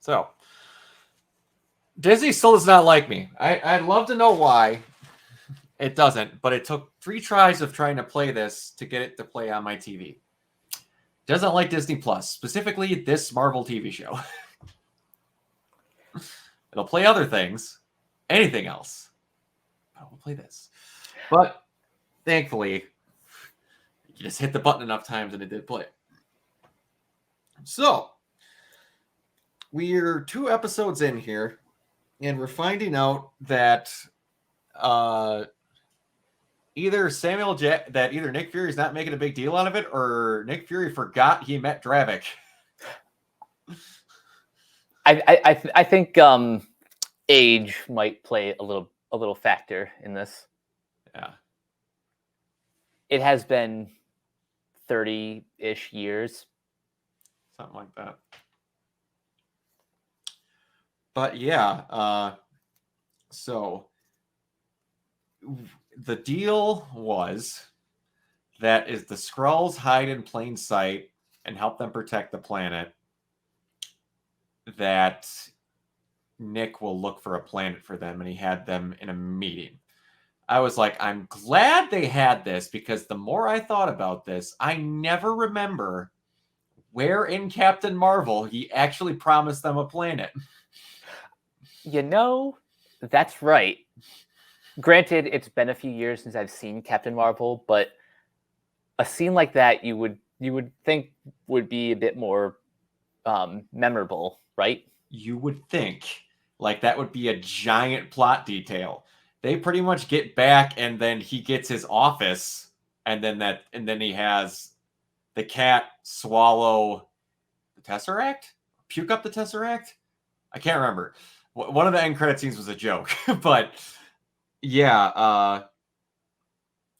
So Disney still does not like me. I'd love to know why. It doesn't, but it took 3 tries of trying to play this to get it to play on my TV. Doesn't like Disney Plus, specifically this Marvel TV show. It'll play other things, anything else. I will play this. But thankfully, you just hit the button enough times and it did play. So, we're 2 episodes in here, and we're finding out that either either Nick Fury's not making a big deal out of it, or Nick Fury forgot he met Dravik. I think age might play a little factor in this. Yeah. It has been 30-ish years. Something like that. But yeah, so the deal was that is the Skrulls hide in plain sight and help them protect the planet, that Nick will look for a planet for them, and he had them in a meeting. I was like, I'm glad they had this, because the more I thought about this, I never remember where in Captain Marvel he actually promised them a planet. You know, that's right. Granted, it's been a few years since I've seen Captain Marvel, but a scene like that you would think would be a bit more memorable, right? You would think like that would be a giant plot detail. They pretty much get back, and then he gets his office, and then he has the cat swallow the Tesseract, puke up the Tesseract. I can't remember. One of the end credit scenes was a joke, but yeah,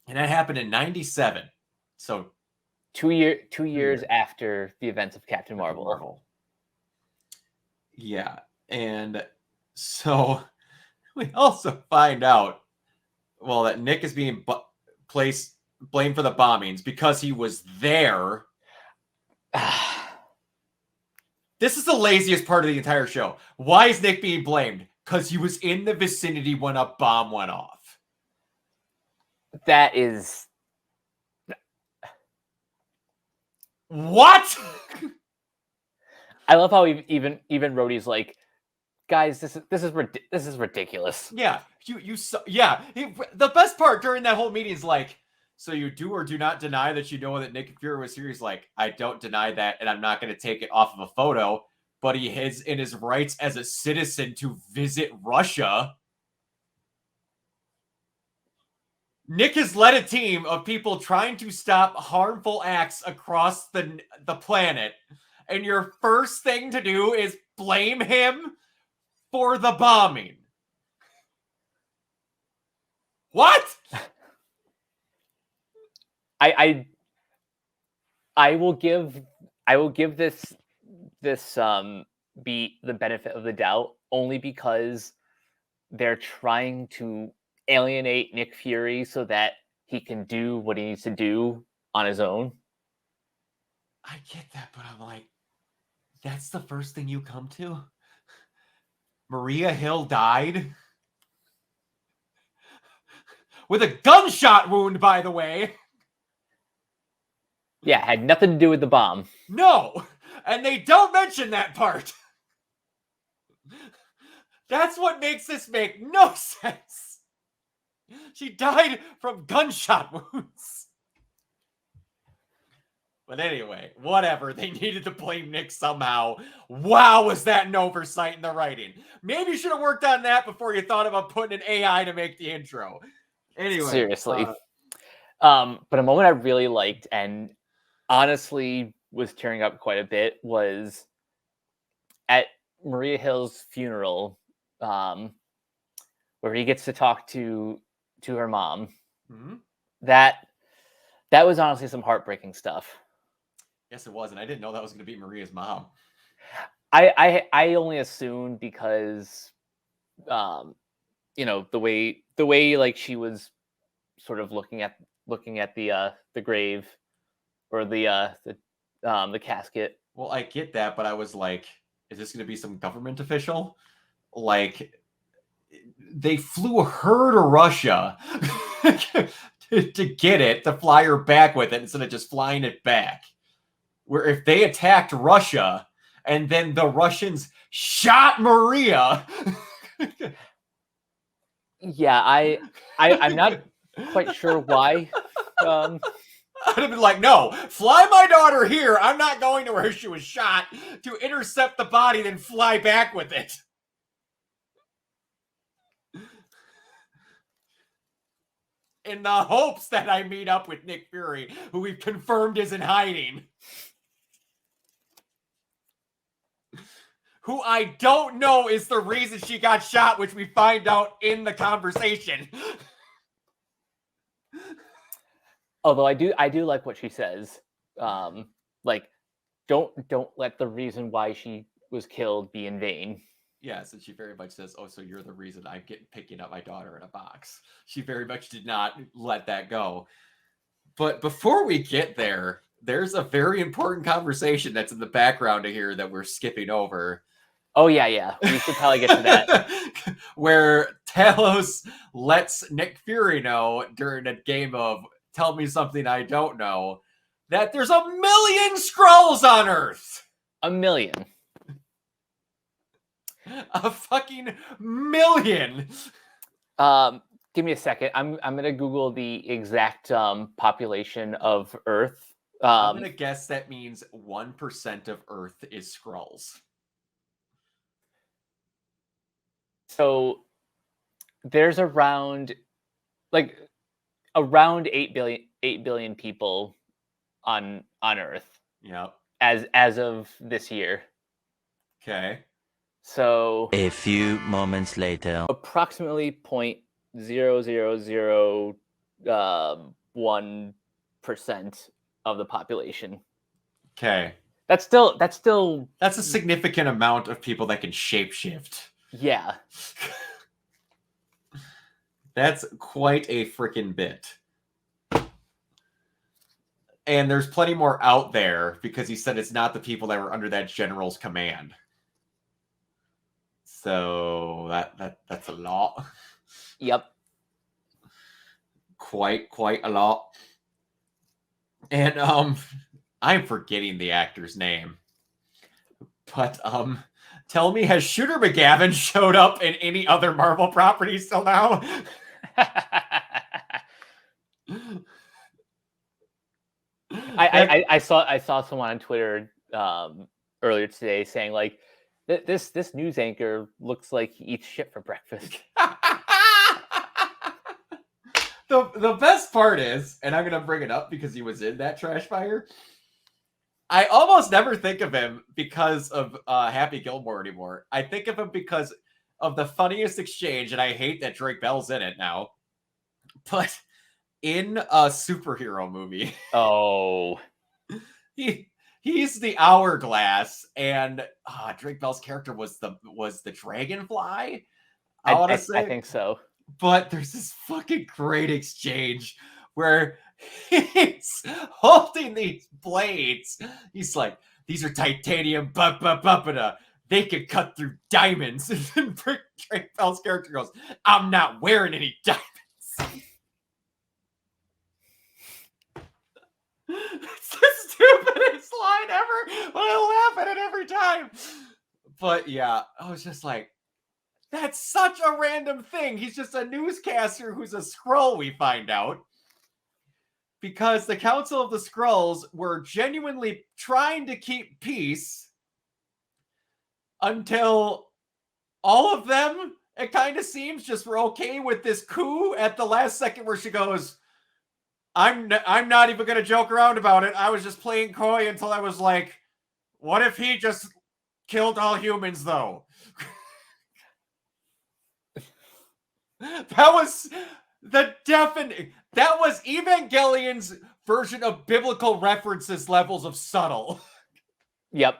and that happened in '97. So 2 years after the events of Captain Marvel. Yeah, and so we also find out, well, that Nick is being blamed for the bombings because he was there. This is the laziest part of the entire show. Why is Nick being blamed? Because he was in the vicinity when a bomb went off. That is... What? I love how even Rhodey's like, guys, this is ridiculous. Yeah, the best part during that whole meeting is like, so you do or do not deny that you know that Nick Fury was here? He's like, I don't deny that, and I'm not going to take it off of a photo, but he is in his rights as a citizen to visit Russia. Nick has led a team of people trying to stop harmful acts across the planet, and your first thing to do is blame him for the bombing. What? I will give this beat the benefit of the doubt, only because they're trying to alienate Nick Fury so that he can do what he needs to do on his own. I get that, but I'm like, that's the first thing you come to? Maria Hill died? With a gunshot wound, by the way. Yeah, had nothing to do with the bomb. No, and they don't mention that part. That's what makes this make no sense. She died from gunshot wounds. But anyway, whatever. They needed to blame Nick somehow. Wow, was that an oversight in the writing? Maybe you should have worked on that before you thought about putting an AI to make the intro. Anyway. Seriously. But a moment I really liked and honestly was tearing up quite a bit was at Maria Hill's funeral, where he gets to talk to her mom. Mm-hmm. That was honestly some heartbreaking stuff. Yes, it was, and I didn't know that was going to be Maria's mom. I only assumed because, the way like she was sort of looking at the grave or the casket. Well, I get that, but I was like, is this going to be some government official? Like, they flew her to Russia to get it, to fly her back with it instead of just flying it back. Where if they attacked Russia and then the Russians shot Maria. Yeah, I'm not quite sure why. I'd have been like, no, fly my daughter here. I'm not going to where she was shot to intercept the body, then fly back with it. In the hopes that I meet up with Nick Fury, who we've confirmed is in hiding. Who I don't know is the reason she got shot, which we find out in the conversation. Although I do like what she says. Like, don't let the reason why she was killed be in vain. Yes, and she very much says, oh, so you're the reason I'm picking up my daughter in a box. She very much did not let that go. But before we get there, there's a very important conversation that's in the background of here that we're skipping over. Oh, yeah. We should probably get to that. Where Talos lets Nick Fury know during a game of Tell Me Something I Don't Know that there's 1 million Skrulls on Earth. 1 million. A fucking million. Give me a second. I'm gonna Google the exact population of Earth. I'm gonna guess that means 1% of Earth is Skrulls. So there's around 8 billion people on Earth. Yep. As of this year. Okay. So a few moments later, approximately 0.0001% of the population. Okay. That's still That's a significant amount of people that can shapeshift. Yeah. That's quite a freaking bit. And there's plenty more out there because he said it's not the people that were under that general's command. So that's a lot. Yep. Quite a lot. And I'm forgetting the actor's name. But tell me, has Shooter McGavin showed up in any other Marvel properties till now? I saw someone on Twitter earlier today saying like this news anchor looks like he eats shit for breakfast. The best part is, and I'm gonna bring it up because he was in that trash fire, I almost never think of him because of Happy Gilmore anymore. I think of him because of the funniest exchange, and I hate that Drake Bell's in it now, but in a superhero movie. Oh. He's the Hourglass, and Drake Bell's character was the Dragonfly. I think so. But there's this fucking great exchange where he's holding these blades. He's like, these are titanium, they could cut through diamonds. And then Drake Bell's character goes, I'm not wearing any diamonds. It's the stupidest line ever, but I laugh at it every time. But yeah, I was just like, that's such a random thing. He's just a newscaster who's a Skrull, we find out. Because the Council of the Skrulls were genuinely trying to keep peace until all of them, it kind of seems, just were okay with this coup at the last second where she goes, I'm not even going to joke around about it. I was just playing coy until I was like, what if he just killed all humans, though? That was that was Evangelion's version of biblical references levels of subtle. Yep.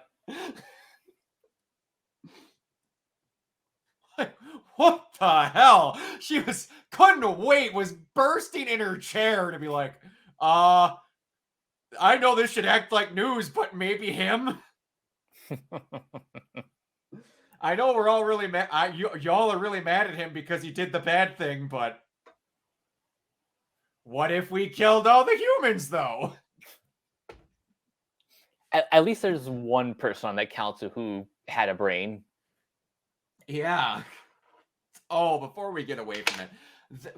What the hell? She couldn't wait, was bursting in her chair to be like, I know this should act like news, but maybe him. I know we're all really mad. Y'all are really mad at him because he did the bad thing, but what if we killed all the humans, though? At least there's one person on that council who had a brain. Yeah. Oh, before we get away from it,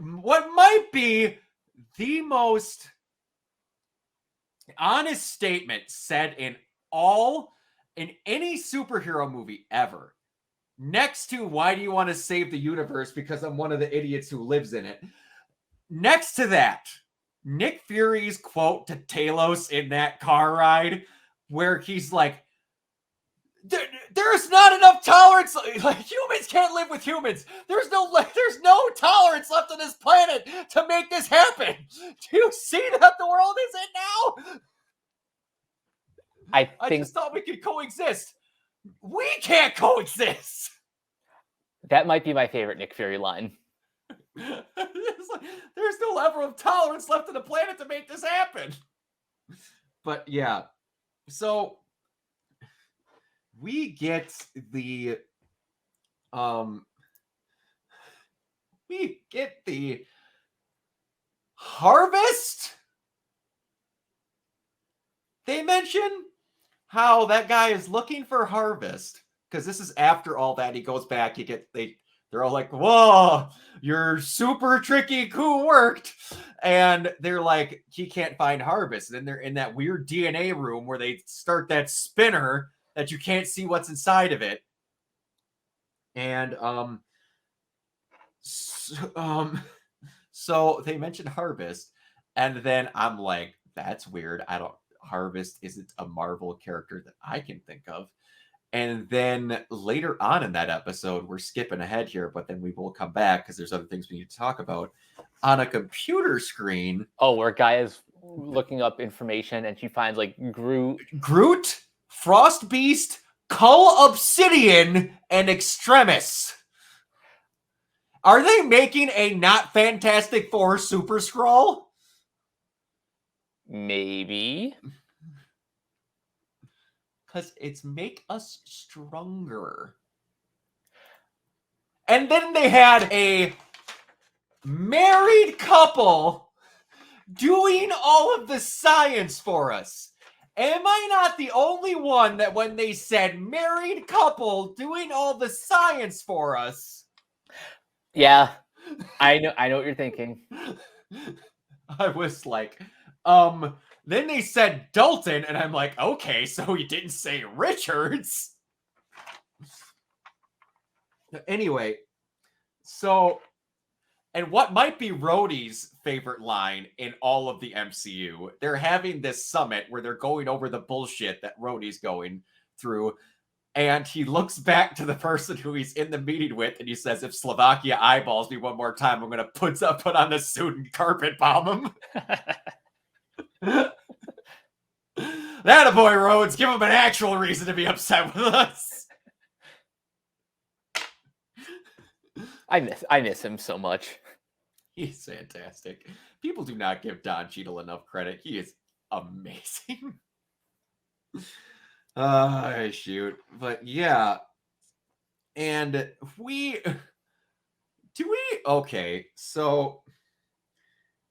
what might be the most honest statement said in any superhero movie ever, next to why do you want to save the universe because I'm one of the idiots who lives in it, next to that, Nick Fury's quote to Talos in that car ride where he's like, there's not enough tolerance. Like, humans can't live with humans. There's no tolerance left on this planet to make this happen. Do you see that the world is in now? I just thought we could coexist. We can't coexist. That might be my favorite Nick Fury line. There's no level of tolerance left on the planet to make this happen. But yeah, so we get the harvest. They mention how that guy is looking for harvest because this is after all that. He goes back. They're all like, "Whoa, your super tricky coup worked," and they're like, "He can't find harvest." And then they're in that weird DNA room where they start that spinner that you can't see what's inside of it. And so they mentioned harvest, and then I'm like, "That's weird. Harvest isn't a Marvel character that I can think of." And then later on in that episode, we're skipping ahead here, but then we will come back because there's other things we need to talk about. On a computer screen. Oh, where Guy is looking up information and she finds like Groot, Frost Beast, Cull Obsidian, and Extremis. Are they making a not Fantastic Four Super Skrull? Maybe. Because it's make us stronger. And then they had a married couple doing all of the science for us. Am I not the only one that when they said married couple doing all the science for us? Yeah, I know what you're thinking. I was like, then they said Dalton, and I'm like, okay, so he didn't say Richards. Anyway, so, and what might be Rhodey's favorite line in all of the MCU, they're having this summit where they're going over the bullshit that Rhodey's going through, and he looks back to the person who he's in the meeting with, and he says, if Slovakia eyeballs me one more time, I'm going to put on the suit and carpet bomb him. Attaboy, Rhodes. Give him an actual reason to be upset with us. I miss him so much. He's fantastic. People do not give Don Cheadle enough credit. He is amazing. Shoot. But yeah. And okay, so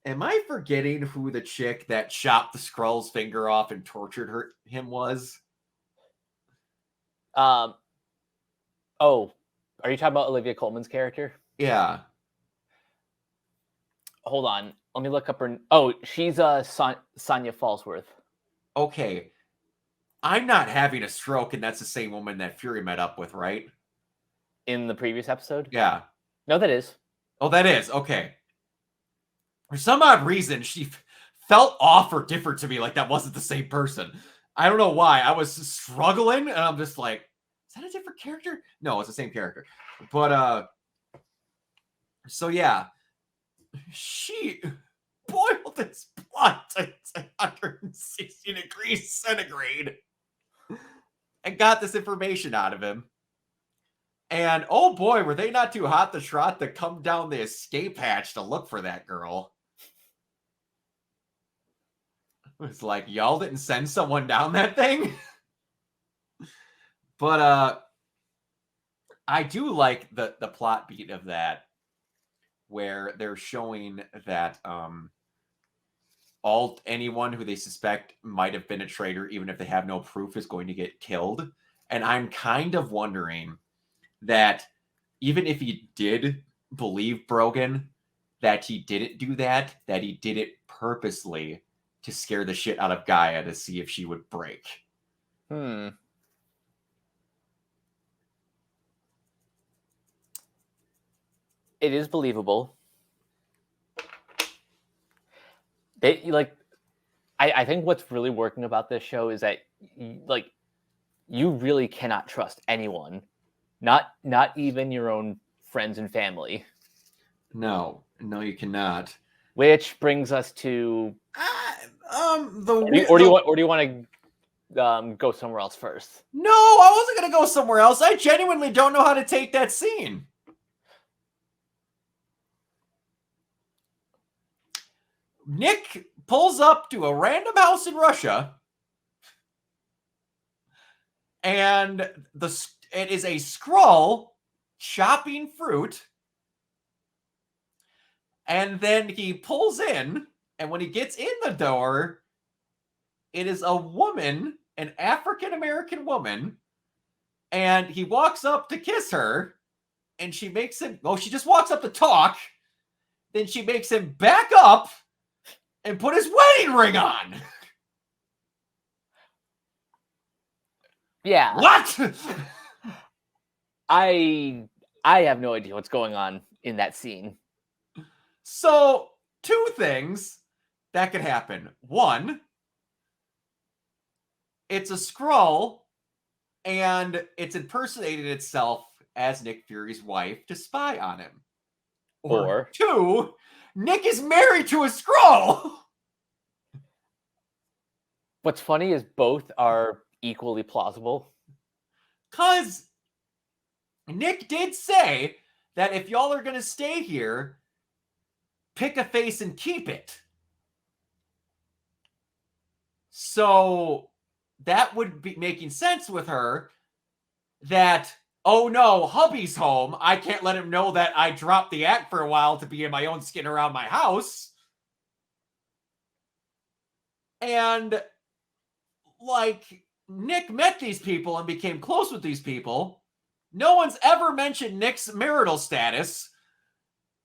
am I forgetting who the chick that chopped the Skrull's finger off and tortured him was? Oh, are you talking about Olivia Colman's character? Yeah. Hold on. Let me look up her. Oh, she's Sonya Falsworth. Okay. I'm not having a stroke, and that's the same woman that Fury met up with, right? In the previous episode? Yeah. No, that is. Oh, that is. Okay. For some odd reason, she felt off or different to me, like that wasn't the same person. I don't know why. I was struggling, and I'm just like, is that a different character? No, it's the same character. But, so yeah. She boiled his blood to 160 degrees centigrade and got this information out of him. And oh boy, were they not too hot to trot to come down the escape hatch to look for that girl. It was like, y'all didn't send someone down that thing? But, I do like the plot beat of that, where they're showing that anyone who they suspect might have been a traitor, even if they have no proof, is going to get killed. And I'm kind of wondering that even if he did believe Brogan, that he didn't do that he did it purposely to scare the shit out of Gaia to see if she would break. It is believable. I think what's really working about this show is that you really cannot trust anyone, not even your own friends and family. No, you cannot. Which brings us to or do you want to go somewhere else first? No, I wasn't going to go somewhere else. I genuinely don't know how to take that scene. Nick pulls up to a random house in Russia, and it is a Skrull chopping fruit. And then he pulls in, and when he gets in the door, it is a woman, an African-American woman, and he walks up to kiss her, and she makes him, she just walks up to talk, then she makes him back up and put his wedding ring on. Yeah. What? I have no idea what's going on in that scene. So, two things that could happen. One, it's a Skrull, and it's impersonated itself as Nick Fury's wife to spy on him. Or two, Nick is married to a Skrull. What's funny is both are equally plausible. Because Nick did say that if y'all are going to stay here, pick a face and keep it. So that would be making sense with her that, oh no, hubby's home. I can't let him know that I dropped the act for a while to be in my own skin around my house. And Nick met these people and became close with these people. No one's ever mentioned Nick's marital status.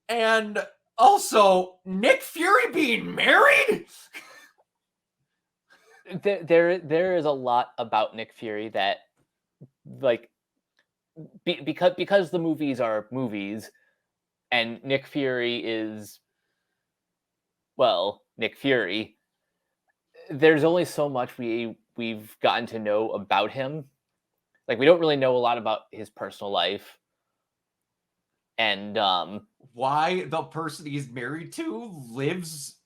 And also, Nick Fury being married? There is a lot about Nick Fury that, because the movies are movies, and Nick Fury is, Nick Fury. There's only so much we've gotten to know about him. We don't really know a lot about his personal life. And why the person he's married to lives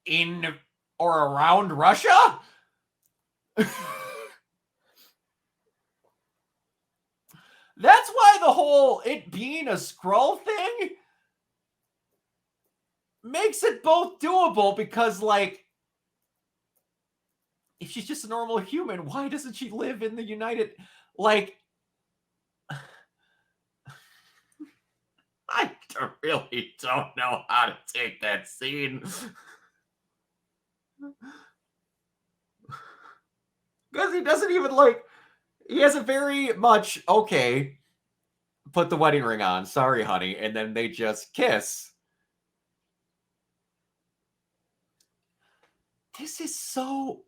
in or around Russia? That's why the whole it being a Skrull thing makes it both doable, because if she's just a normal human, why doesn't she live in the United... I really don't know how to take that scene. Because he doesn't even he has a very much, okay, put the wedding ring on, sorry honey, and then they just kiss. This is so...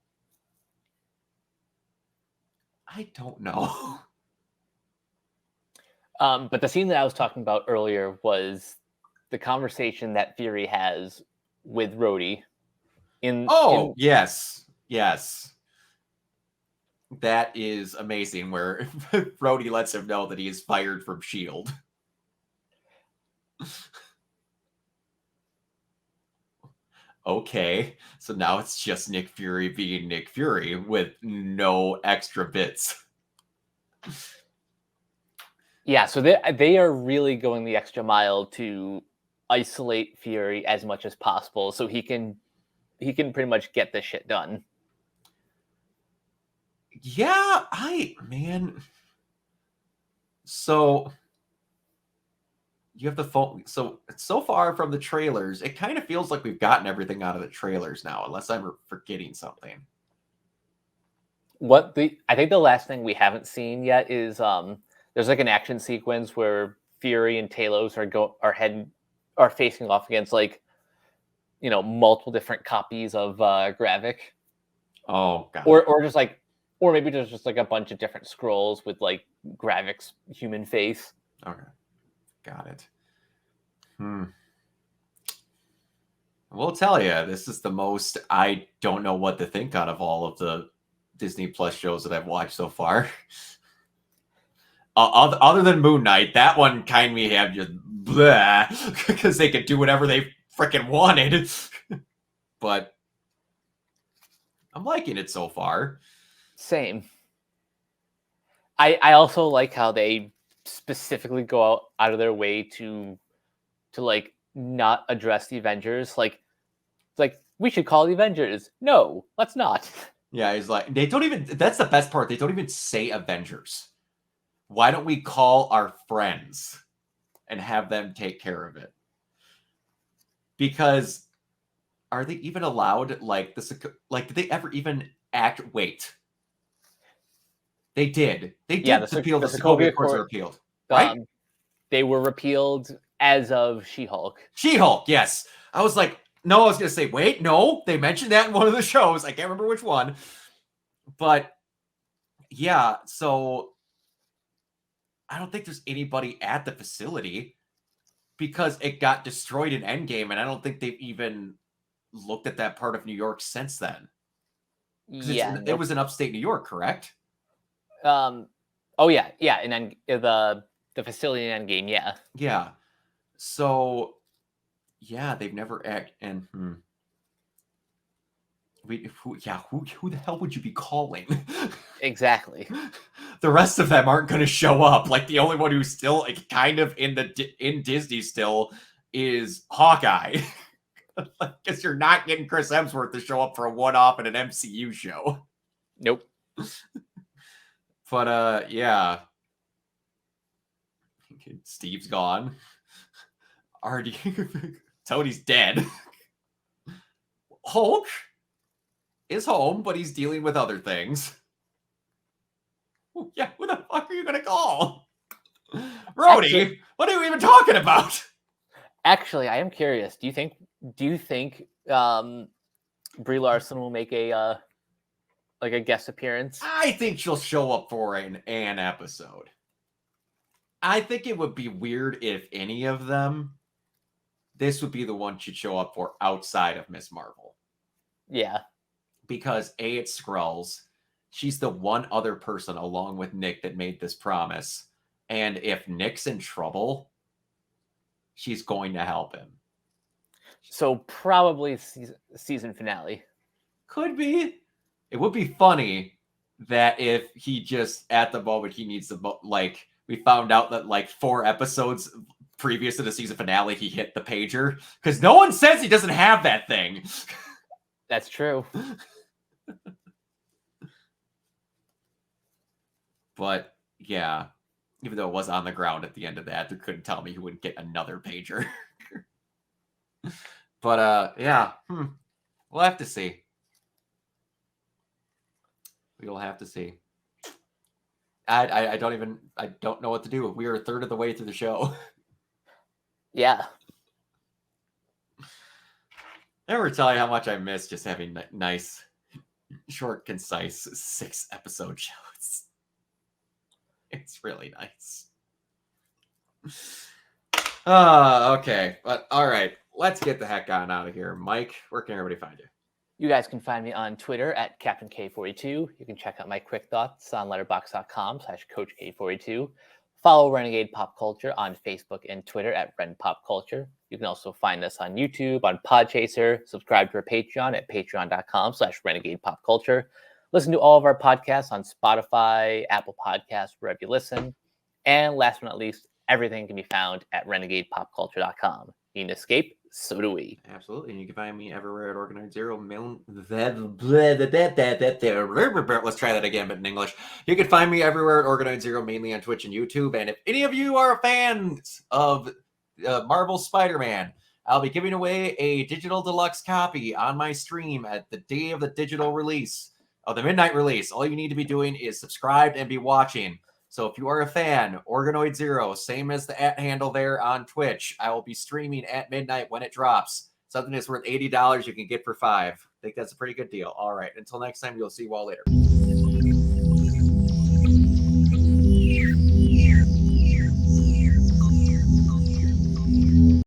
I don't know. But the scene that I was talking about earlier was the conversation that Fury has with Rhodey. Yes. That is amazing, where Rhodey lets him know that he is fired from S.H.I.E.L.D. Okay, so now it's just Nick Fury being Nick Fury with no extra bits. Yeah, so they are really going the extra mile to isolate Fury as much as possible, so he can pretty much get this shit done. Yeah, So you have the phone. So far from the trailers, it kind of feels like we've gotten everything out of the trailers now, unless I'm forgetting something. I think the last thing we haven't seen yet is there's like an action sequence where Fury and Talos are facing off against like multiple different copies of Gravik. Oh god. Or just like, or maybe there's just like a bunch of different scrolls with like Gravik's human face. Okay. Got it. We'll tell you, this is the most I don't know what to think out of all of the Disney Plus shows that I've watched so far. Other than Moon Knight, that one kind of me have just blah, because they could do whatever they freaking wanted. But I'm liking it so far. Same. I also like how they specifically go out of their way to like not address the Avengers. Like, it's like, we should call the Avengers. No, let's not. Yeah, he's like, they don't even, that's the best part. They don't even say Avengers. Why don't we call our friends and have them take care of it? Because are they even allowed, like, this, like, did they ever even act? Wait. They did. They did repeal the Sokovia Accords were repealed, right? They were repealed as of She-Hulk. She-Hulk, yes. I was like, no, I was going to say, wait, no. They mentioned that in one of the shows. I can't remember which one. But, yeah, so I don't think there's anybody at the facility because it got destroyed in Endgame, and I don't think they've even looked at that part of New York since then. Yeah. It was in upstate New York, correct? Oh, yeah. Yeah, and then the facility in Endgame, yeah. Yeah. So, yeah, they've never and who the hell would you be calling? Exactly. The rest of them aren't going to show up. Like, the only one who's still like, kind of in Disney still is Hawkeye. Because you're not getting Chris Hemsworth to show up for a one-off in an MCU show. Nope. But yeah. Steve's gone. Already, Tony's dead. Hulk is home, but he's dealing with other things. Yeah, who the fuck are you gonna call? Rhodey, what are you even talking about? Actually, I am curious. Do you think Brie Larson will make a guest appearance? I think she'll show up for an episode. I think it would be weird if any of them. This would be the one she'd show up for outside of Miss Marvel. Yeah. Because A, it's SKRULLS. She's the one other person along with Nick that made this promise. And if Nick's in trouble, she's going to help him. So probably season finale. Could be. It would be funny that if he just, at the moment, he needs to, like, we found out that, like, 4 episodes previous to the season finale, he hit the pager. Because no one says he doesn't have that thing. That's true. But, yeah. Even though it was on the ground at the end of that, they couldn't tell me he wouldn't get another pager. But, yeah. We'll have to see. We'll have to see. I don't know what to do. We are a third of the way through the show. Yeah. Never tell you how much I miss just having nice, short, concise 6-episode shows. It's really nice. Okay. But all right. Let's get the heck on out of here. Mike, where can everybody find you? You guys can find me on Twitter at Captain K42. You can check out my quick thoughts on letterboxd.com/CoachK42. Follow Renegade Pop Culture on Facebook and Twitter at Ren Pop Culture. You can also find us on YouTube, on Podchaser. Subscribe to our Patreon at patreon.com/Renegade Pop Culture. Listen to all of our podcasts on Spotify, Apple Podcasts, wherever you listen. And last but not least, everything can be found at renegadepopculture.com. You can escape So do we. Absolutely. And you can find me everywhere at Organoid Zero. Let's try that again, but in English. You can find me everywhere at Organoid Zero, mainly on Twitch and YouTube. And if any of you are fans of Marvel Spider-Man, I'll be giving away a digital deluxe copy on my stream at the day of the digital release, of the midnight release. All you need to be doing is subscribed and be watching. So if you are a fan, Organoid Zero, same as the @ handle there on Twitch. I will be streaming at midnight when it drops. Something that's worth $80 you can get for $5. I think that's a pretty good deal. All right. Until next time, you'll see you all later.